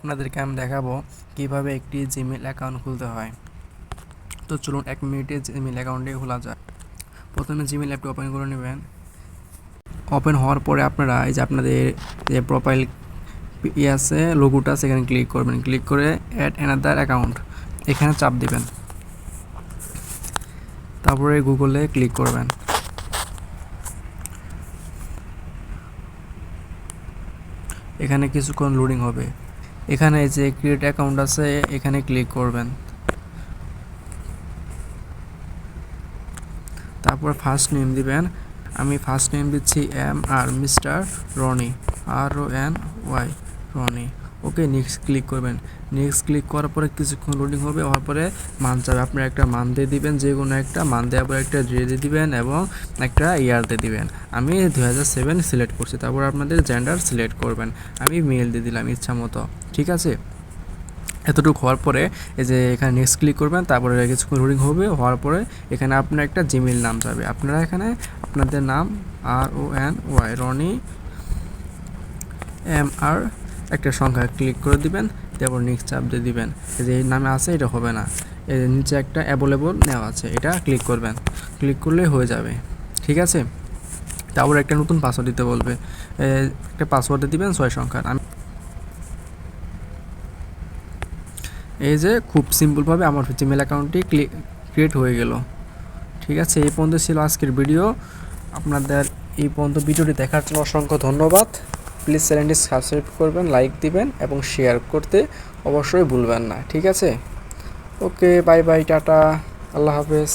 আপনাদেরকে আমি দেখাবো কিভাবে একটি জিমেইল অ্যাকাউন্ট খুলতে হয়। তো চলুন 1 মিনিটে জিমেইল অ্যাকাউন্টটি খোলা যায়। প্রথমে জিমেইল অ্যাপটি ওপেন করে নেবেন। ওপেন হওয়ার পরে আপনারা এই যে আপনাদের যে প্রোফাইল আছে লোগোটা সেখানে ক্লিক করবেন। ক্লিক করে অ্যাড অ্যানাদার অ্যাকাউন্ট এখানে চাপ দিবেন। তারপরে গুগলে ক্লিক করবেন। এখানে কিছুক্ষণ লোডিং হবে। এখানে যে ক্রিয়েট অ্যাকাউন্ট আছে এখানে ক্লিক করবেন। তারপর ফার্স্ট নেম দিবেন। আমি ফার্স্ট নেম দিচ্ছি MR mister Rony RONY Rony. Okay, next click করবেন। নেক্সট ক্লিক করার পরে কিছুক্ষণ লোডিং হবে। হওয়ার পরে মান চাবে, আপনার একটা মান দিয়ে দিবেন, যে কোনো একটা মান দেওয়ার পরে একটা ডে দিয়ে দিবেন এবং একটা ইয়ার দিয়ে দিবেন। আমি 2007 সিলেক্ট করছি। তারপর আপনাদের জেন্ডার সিলেক্ট করবেন। আমি মেল দিয়ে দিলাম ইচ্ছা মতো। ঠিক আছে, এতটুকু হওয়ার পরে এই যে এখানে নেক্সট ক্লিক করবেন। তারপরে কিছুক্ষণ লোডিং হবে। হওয়ার পরে এখানে আপনার একটা জিমেইল নাম যাবে। আপনারা এখানে আপনাদের নাম RONY রনি MR একটা সংখ্যা ক্লিক করে দিবেন। তারপর নেক্সট চাপ দিয়ে দিবেন। এই যে এই নামে আছে এটা হবে না, এর নিচে একটা অ্যাভেলেবল নেওয়া আছে, এটা ক্লিক করবেন। ক্লিক করলেই হয়ে যাবে। ঠিক আছে, তারপর একটা নতুন পাসওয়ার্ড দিতে বলবে। একটা পাসওয়ার্ড দিবেন 6 সংখ্যার। এই যে খুব সিম্পলভাবে আমার জিমেইল অ্যাকাউন্টটি ক্রিয়েট হয়ে গেল। ঠিক আছে, এই পর্যন্ত ছিল আজকের ভিডিও। আপনাদের এই পর্যন্ত ভিডিওটি দেখার জন্য অসংখ্য ধন্যবাদ। প্লিজ চ্যানেলটি সাবস্ক্রাইব করবেন, লাইক দিবেন এবং শেয়ার করতে অবশ্যই ভুলবেন না। ঠিক আছে, ওকে, বাই বাই, টাটা, আল্লাহ হাফেজ।